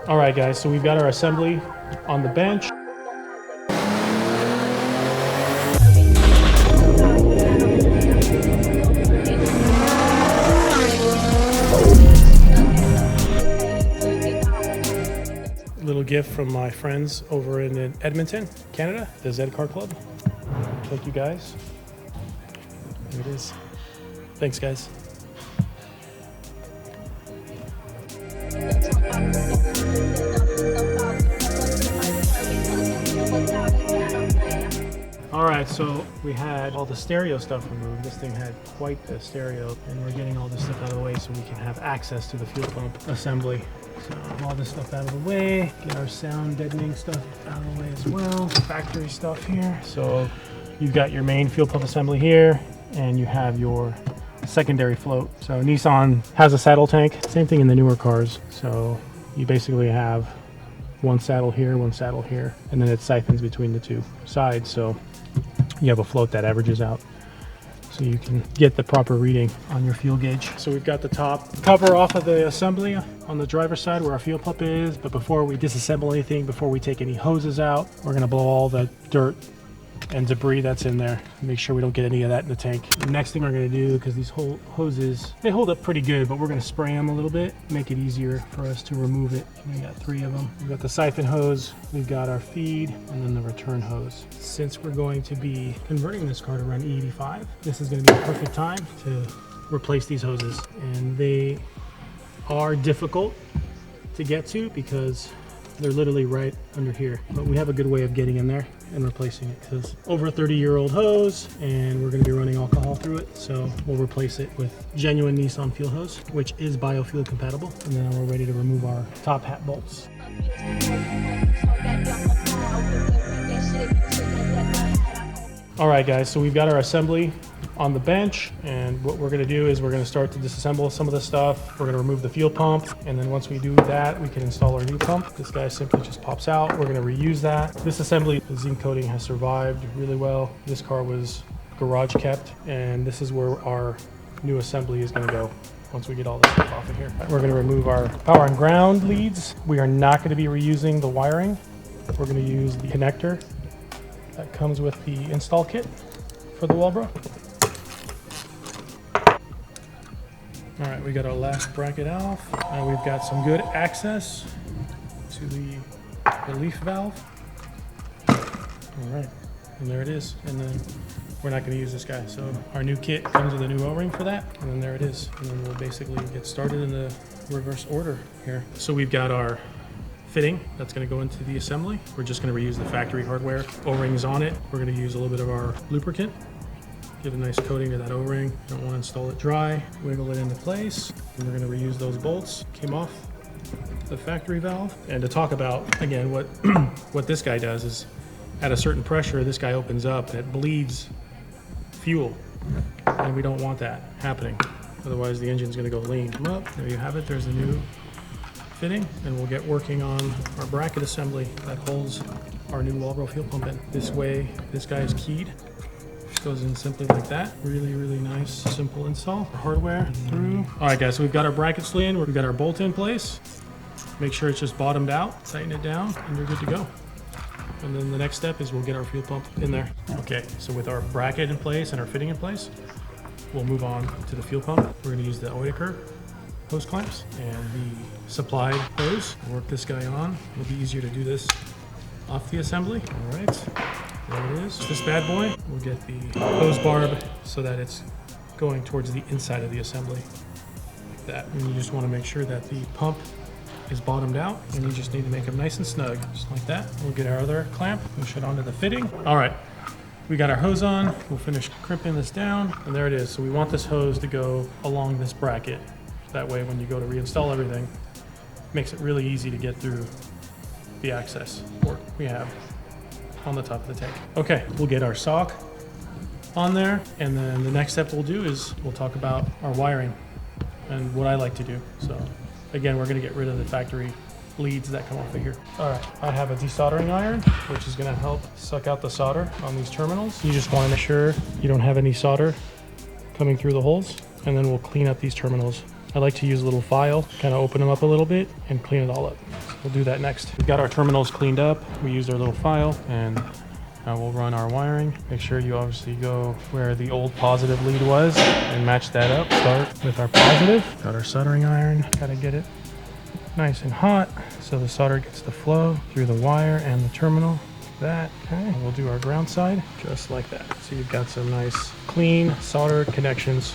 All right, guys, so we've got our assembly on the bench. Little gift from my friends over in Edmonton, Canada, the Z Car Club. Thank you guys. Here it is. Thanks, guys. All right, so we had all the stereo stuff removed. This thing had quite the stereo, and we're getting all this stuff out of the way so we can have access to the fuel pump assembly. So all this stuff out of the way, get our sound deadening stuff out of the way as well. Factory stuff here. So you've got your main fuel pump assembly here, and you have your secondary float. So Nissan has a saddle tank, same thing in the newer cars. So you basically have one saddle here, and then it siphons between the two sides. So you have a float that averages out, so you can get the proper reading on your fuel gauge. So we've got the top cover off of the assembly on the driver's side where our fuel pump is, but before we disassemble anything, before we take any hoses out, we're gonna blow all the dirt and debris that's in there. Make sure we don't get any of that in the tank. The next thing we're gonna do, because these whole hoses, they hold up pretty good, but we're gonna spray them a little bit, make it easier for us to remove it. We got 3 of them. We've got the siphon hose, we've got our feed, and then the return hose. Since we're going to be converting this car to run E85, this is gonna be a perfect time to replace these hoses. And they are difficult to get to because they're literally right under here, but we have a good way of getting in there and replacing it, because over a 30-year-old hose, and we're going to be running alcohol through it, so we'll replace it with genuine Nissan fuel hose, which is biofuel compatible. And then we're ready to remove our top hat bolts. All right, guys, so we've got our assembly on the bench, and what we're going to do is we're going to start to disassemble some of the stuff. We're going to remove the fuel pump, and then once we do that, we can install our new pump. This guy simply just pops out. We're going to reuse that. This assembly, the zinc coating has survived really well. This car was garage kept, and this is where our new assembly is going to go once we get all this stuff off of here. We're going to remove our power and ground leads. We are not going to be reusing the wiring. We're going to use the connector that comes with the install kit for the Walbro. All right, we got our last bracket off. We've got some good access to the relief valve. All right, and there it is. And then we're not gonna use this guy. So our new kit comes with a new O-ring for that. And then there it is. And then we'll basically get started in the reverse order here. So we've got our fitting that's going to go into the assembly. We're just going to reuse the factory hardware. O-rings on it. We're going to use a little bit of our lubricant. Give a nice coating to that O-ring. You don't want to install it dry. Wiggle it into place. And we're going to reuse those bolts. Came off the factory valve. And to talk about, again, what what this guy does is at a certain pressure, this guy opens up and it bleeds fuel. And we don't want that happening. Otherwise the engine's going to go lean. Come up. There you have it. There's the new fitting, and we'll get working on our bracket assembly that holds our new Walbro fuel pump in. This way, this guy is keyed. Goes in simply like that. Really, really nice, simple install. Hardware through. All right, guys, so we've got our brackets in. We've got our bolt in place. Make sure it's just bottomed out. Tighten it down, and you're good to go. And then the next step is we'll get our fuel pump in there. Okay, so with our bracket in place and our fitting in place, we'll move on to the fuel pump. We're going to use the Oetiker hose clamps and the supplied hose. Work this guy on. It'll be easier to do this off the assembly. All right, there it is. This bad boy, we'll get the hose barb so that it's going towards the inside of the assembly, like that. And you just want to make sure that the pump is bottomed out, and you just need to make them nice and snug, just like that. We'll get our other clamp, push it onto the fitting. All right, we got our hose on. We'll finish crimping this down, and there it is. So we want this hose to go along this bracket. That way, when you go to reinstall everything, it makes it really easy to get through the access port we have on the top of the tank. Okay, we'll get our sock on there, and then the next step we'll do is we'll talk about our wiring and what I like to do. So again, we're going to get rid of the factory leads that come off of here. All right, I have a desoldering iron, which is going to help suck out the solder on these terminals. You just want to make sure you don't have any solder coming through the holes, and then we'll clean up these terminals. I like to use a little file, kind of open them up a little bit and clean it all up. we'll do that next. We've got our terminals cleaned up. We used our little file, and we'll run our wiring. Make sure you obviously go where the old positive lead was and match that up. Start with our positive. Got our soldering iron. Gotta get it nice and hot so the solder gets the flow through the wire and the terminal. That, okay. We'll do our ground side just like that. So you've got some nice clean soldered connections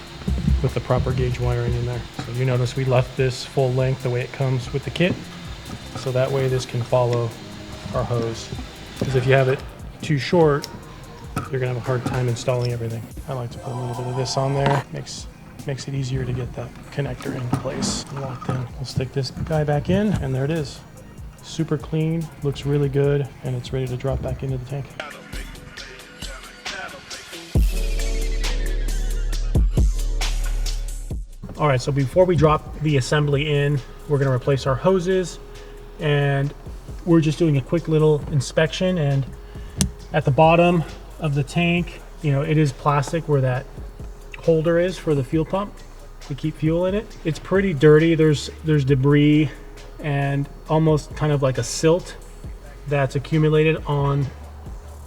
with the proper gauge wiring in there. So you notice we left this full length the way it comes with the kit. So that way this can follow our hose. Because if you have it too short, you're gonna have a hard time installing everything. I like to put a little bit of this on there. Makes it easier to get that connector in place and locked in. We'll stick this guy back in, and there it is. Super clean, looks really good, and it's ready to drop back into the tank. All right, so before we drop the assembly in, we're gonna replace our hoses, and we're just doing a quick little inspection. And at the bottom of the tank, you know, it is plastic where that holder is for the fuel pump to keep fuel in it. It's pretty dirty. There's debris and almost kind of like a silt that's accumulated on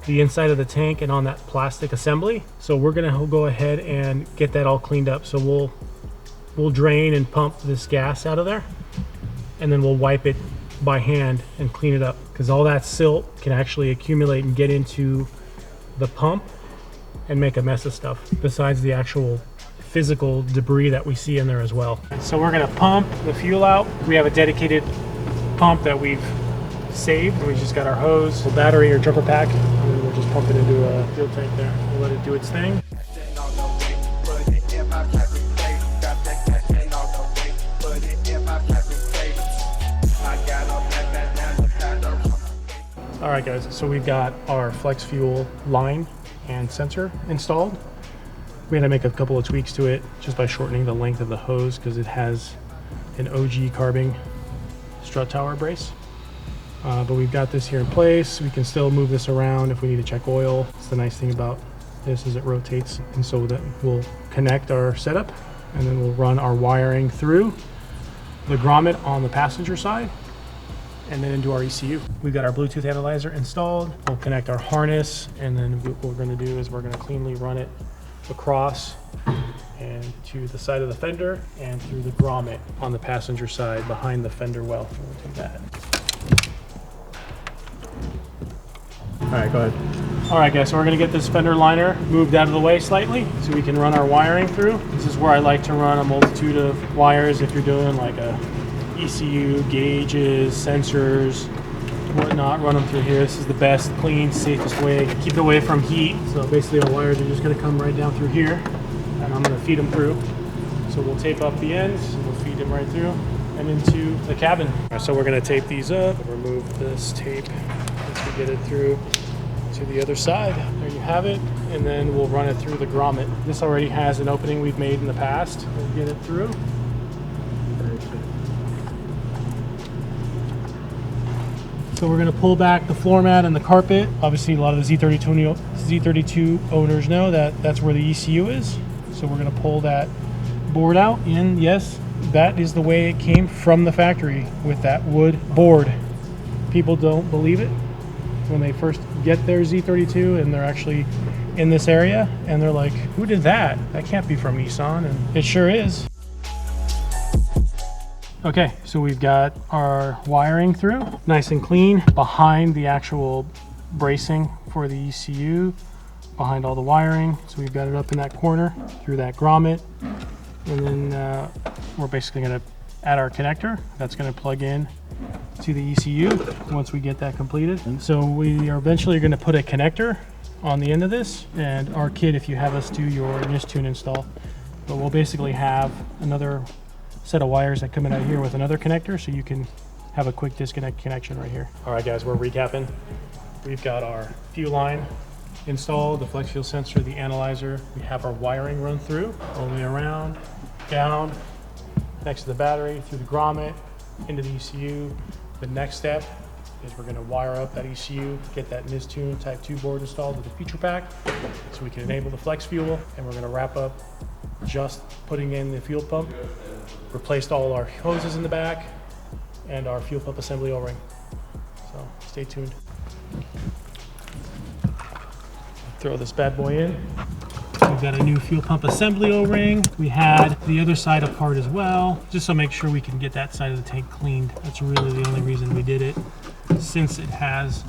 the inside of the tank and on that plastic assembly. So we're gonna go ahead and get that all cleaned up. So we'll drain and pump this gas out of there, and then we'll wipe it by hand and clean it up, because all that silt can actually accumulate and get into the pump and make a mess of stuff, besides the actual physical debris that we see in there as well. So we're gonna pump the fuel out. We have a dedicated pump that we've saved. We just got our hose, a battery or jumper pack, and then we'll just pump it into a fuel tank there. We'll let it do its thing. All right guys, so we've got our flex fuel line and sensor installed. We had to make a couple of tweaks to it just by shortening the length of the hose, because it has an OG carbing strut tower brace. But we've got this here in place. We can still move this around if we need to check oil. It's the nice thing about this is it rotates, and so that we'll connect our setup, and then we'll run our wiring through the grommet on the passenger side, and then into our ECU. We've got our Bluetooth analyzer installed. We'll connect our harness, and then what we're gonna do is we're gonna cleanly run it across and to the side of the fender and through the grommet on the passenger side behind the fender well. We'll do that. All right, go ahead. All right guys, so we're gonna get this fender liner moved out of the way slightly so we can run our wiring through. This is where I like to run a multitude of wires if you're doing like a ECU, gauges, sensors, whatnot. Run them through here. This is the best, clean, safest way. Keep it away from heat. So basically our wires are just gonna come right down through here, and I'm gonna feed them through. So we'll tape up the ends, and we'll feed them right through and into the cabin. So we're gonna tape these up, remove this tape once we get it through to the other side. There you have it, and then we'll run it through the grommet. This already has an opening we've made in the past. We'll get it through. So we're going to pull back the floor mat and the carpet. Obviously a lot of the Z32 owners know that that's where the ECU is. So we're going to pull that board out, and yes, that is the way it came from the factory, with that wood board. People don't believe it when they first get their Z32 and they're actually in this area, and they're like, who did that? That can't be from Nissan, and it sure is. Okay, so we've got our wiring through, nice and clean, behind the actual bracing for the ECU, behind all the wiring. So we've got it up in that corner through that grommet, and then we're basically gonna add our connector. That's gonna plug in to the ECU once we get that completed. And so we are eventually gonna put a connector on the end of this, and our kit, if you have us do your Nissan install, but we'll basically have another set of wires that come in out here with another connector, so you can have a quick disconnect connection right here. All right guys, we're recapping. We've got our fuel line installed, the flex fuel sensor, the analyzer. We have our wiring run through, all the way around, down, next to the battery, through the grommet, into the ECU. The next step is we're gonna wire up that ECU, get that Nissan Type 2 board installed with the feature pack, so we can enable the flex fuel, and we're gonna wrap up just putting in the fuel pump. Replaced all our hoses in the back, and our fuel pump assembly O-ring. So stay tuned. Throw this bad boy in. We've got a new fuel pump assembly O-ring. We had the other side apart as well, just to make sure we can get that side of the tank cleaned. That's really the only reason we did it, since it has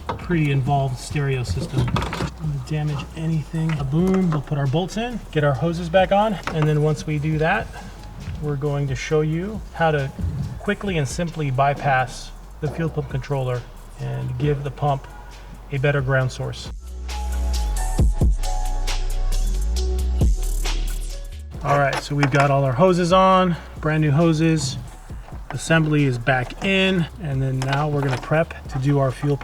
a pretty involved stereo system. Don't damage anything. Boom, we'll put our bolts in, get our hoses back on, and then once we do that, we're going to show you how to quickly and simply bypass the fuel pump controller and give the pump a better ground source. All right, so we've got all our hoses on, brand new hoses. Assembly is back in, and then now we're gonna prep to do our fuel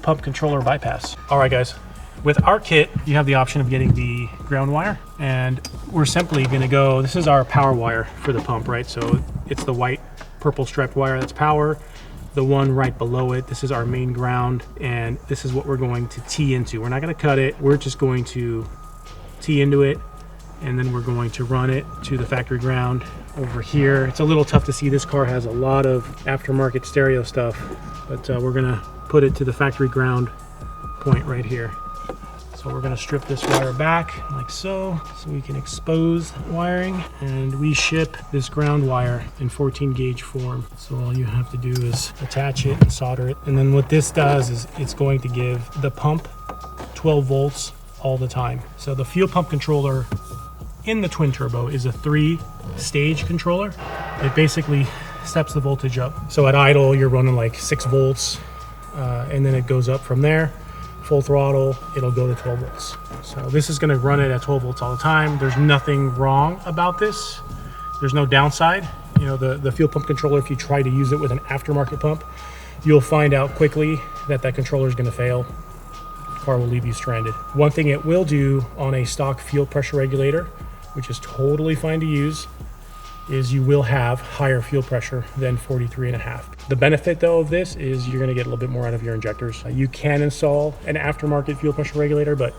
pump controller bypass. All right, guys, with our kit, you have the option of getting the ground wire, and we're simply gonna go, this is our power wire for the pump, right? So it's the white, purple striped wire, that's power. The one right below it, this is our main ground, and this is what we're going to tee into. We're not gonna cut it, we're just going to tee into it, and then we're going to run it to the factory ground over here. It's a little tough to see. This car has a lot of aftermarket stereo stuff, but we're gonna put it to the factory ground point right here. So we're gonna strip this wire back like so we can expose wiring, and we ship this ground wire in 14 gauge form. So all you have to do is attach it and solder it. And then what this does is it's going to give the pump 12 volts all the time. So the fuel pump controller in the twin turbo is a 3-stage controller. It basically steps the voltage up. So at idle, you're running like 6 volts, and then it goes up from there. Full throttle, it'll go to 12 volts. So this is gonna run it at 12 volts all the time. There's nothing wrong about this. There's no downside. You know, the fuel pump controller, if you try to use it with an aftermarket pump, you'll find out quickly that that controller is gonna fail. Car will leave you stranded. One thing it will do on a stock fuel pressure regulator, which is totally fine to use, is you will have higher fuel pressure than 43.5. The benefit though of this is you're gonna get a little bit more out of your injectors. You can install an aftermarket fuel pressure regulator, but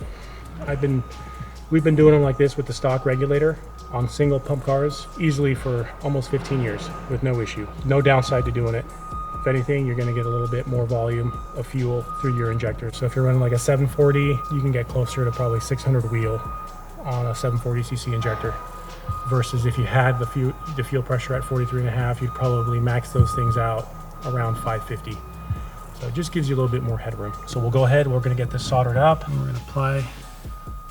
we've been doing them like this with the stock regulator on single pump cars easily for almost 15 years with no issue. No downside to doing it. If anything, you're gonna get a little bit more volume of fuel through your injector. So if you're running like a 740, you can get closer to probably 600 wheel on a 740cc injector, versus if you had the fuel pressure at 43.5, you'd probably max those things out around 550. So it just gives you a little bit more headroom. So we'll go ahead, we're gonna get this soldered up, and we're gonna apply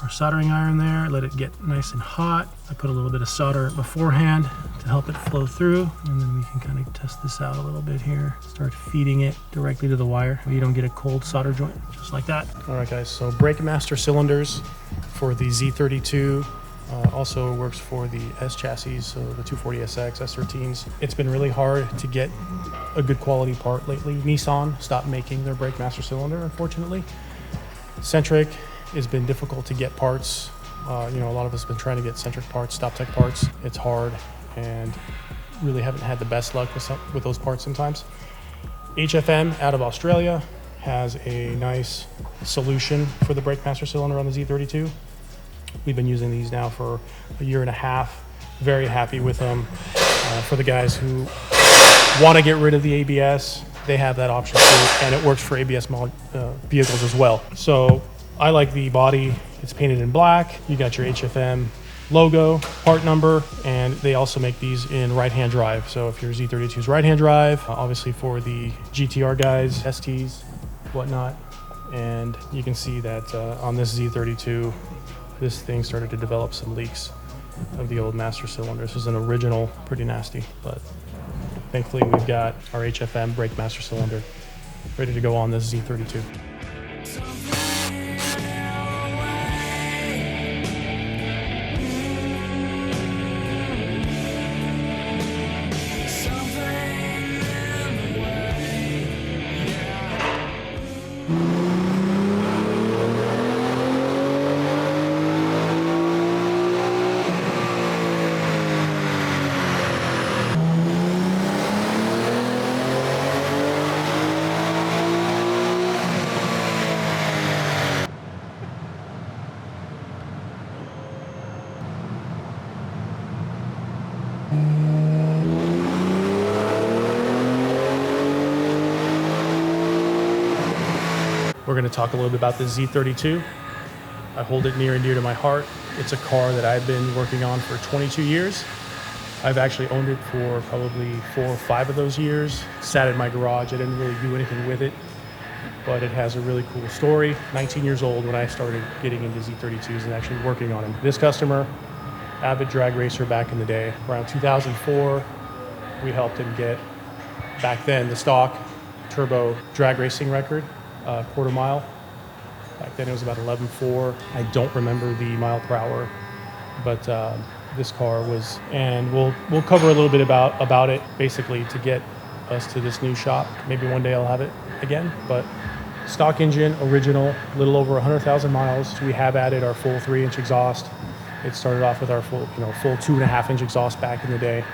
our soldering iron there, let it get nice and hot. I put a little bit of solder beforehand to help it flow through, and then we can kind of test this out a little bit here. Start feeding it directly to the wire so you don't get a cold solder joint, just like that. All right guys, so brake master cylinders for the Z32 also works for the S chassis, so the 240SX, S13s. It's been really hard to get a good quality part lately. Nissan stopped making their brake master cylinder, unfortunately. Centric has been difficult to get parts. You know, a lot of us have been trying to get Centric parts, StopTech parts. It's hard, and really haven't had the best luck with those parts sometimes. HFM out of Australia has a nice solution for the brake master cylinder on the Z32. We've been using these now for a year and a half. Very happy with them. For the guys who want to get rid of the ABS, they have that option too, and it works for ABS vehicles as well. So I like the body. It's painted in black. You got your HFM logo, part number, and they also make these in right-hand drive. So if your Z32 is right-hand drive, obviously for the GTR guys, STs, whatnot, and you can see that on this Z32, this thing started to develop some leaks of the old master cylinder. This is an original, pretty nasty, but thankfully we've got our HFM brake master cylinder ready to go on this Z32. We're going to talk a little bit about the Z32. I hold it near and dear to my heart. It's a car that I've been working on for 22 years. I've actually owned it for probably 4 or 5 of those years. Sat in my garage. I didn't really do anything with it, but it has a really cool story. 19 years old when I started getting into Z32s and actually working on them. This customer, avid drag racer back in the day, around 2004, we helped him get, back then, the stock turbo drag racing record, quarter mile. Back then it was about 11.4. I don't remember the mile per hour, but this car was, and we'll cover a little bit about it, basically to get us to this new shop. Maybe one day I'll have it again, but stock engine, original, a little over 100,000 miles. We have added our full 3-inch exhaust. It started off with our full 2.5-inch exhaust back in the day,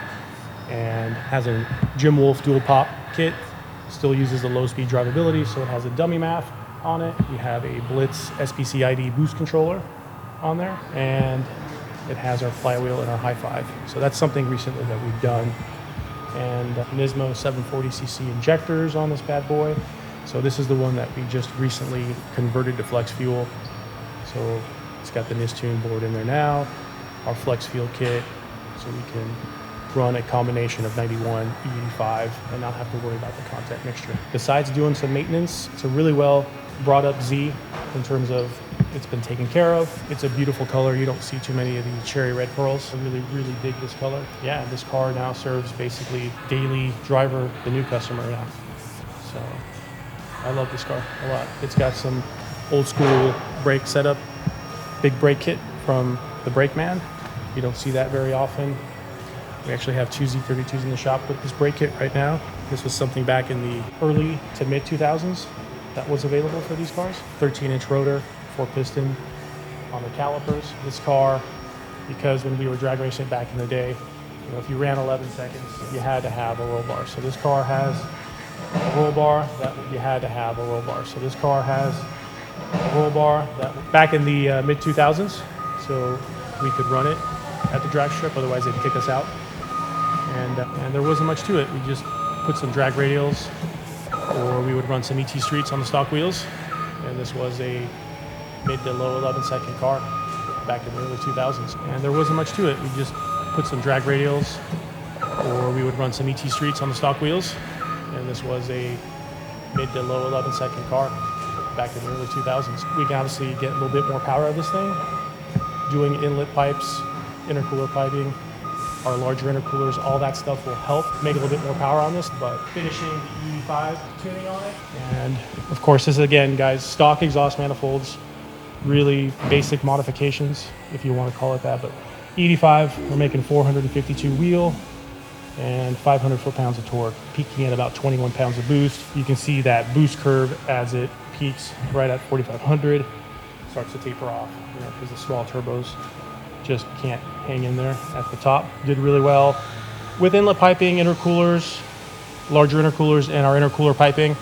and has a Jim Wolf dual pop kit. Still uses the low-speed drivability, so it has a dummy MAF on it. We have a Blitz SPCID boost controller on there, and it has our flywheel and our high five. So that's something recently that we've done. And Nismo 740cc injectors on this bad boy. So this is the one that we just recently converted to flex fuel. So it's got the Nissan board in there now, our flex fuel kit, so we can run a combination of 91, E85, and not have to worry about the contact mixture. Besides doing some maintenance, it's a really well brought up Z in terms of it's been taken care of. It's a beautiful color. You don't see too many of these cherry red pearls. I really, really dig this color. Yeah, this car now serves basically daily driver, the new customer now. So I love this car a lot. It's got some old school brake setup, big brake kit from the Brake Man. You don't see that very often. We actually have 2 Z32s in the shop with this brake kit right now. This was something back in the early to mid 2000s that was available for these cars. 13-inch rotor, 4-piston on the calipers. This car, because when we were drag racing back in the day, if you ran 11 seconds, you had to have a roll bar. So this car has a roll bar that you had to have a roll bar. So this car has a roll bar that back in the mid 2000s, so we could run it at the drag strip, otherwise they'd kick us out. And there wasn't much to it. We just put some drag radials, or we would run some ET streets on the stock wheels. And this was a mid to low 11-second car back in the early 2000s. And there wasn't much to it. We just put some drag radials, or we would run some ET streets on the stock wheels. And this was a mid to low 11-second car back in the early 2000s. We can obviously get a little bit more power out of this thing, doing inlet pipes, intercooler piping, our larger intercoolers, all that stuff will help make a little bit more power on this, but finishing the E5 tuning on it. And of course, this is, again, guys, stock exhaust manifolds, really basic modifications, if you want to call it that, but E85, we're making 452 wheel and 500 foot-pounds of torque, peaking at about 21 pounds of boost. You can see that boost curve as it peaks right at 4,500, starts to taper off, because the small turbos just can't hang in there at the top. Did really well with inlet piping, intercoolers, larger intercoolers, and our intercooler piping.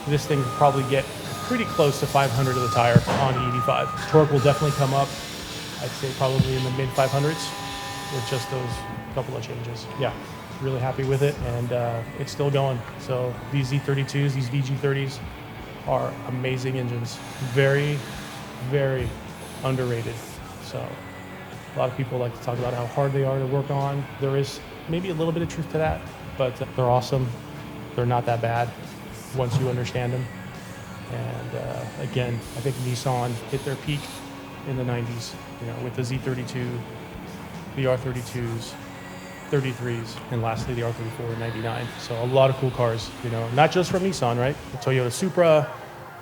This thing will probably get pretty close to 500 of the tire on the 85. Torque will definitely come up, I'd say probably in the mid 500s with just those couple of changes. Yeah, really happy with it, and it's still going. So these Z32s, these VG30s are amazing engines. Very, very underrated. So a lot of people like to talk about how hard they are to work on. There is maybe a little bit of truth to that, but they're awesome. They're not that bad once you understand them. And again, I think Nissan hit their peak in the 90s, with the Z32, the R32s, 33s, and lastly the R34 and 99. So a lot of cool cars, not just from Nissan, right? The Toyota Supra,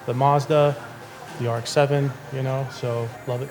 the Mazda, the RX-7, so love it.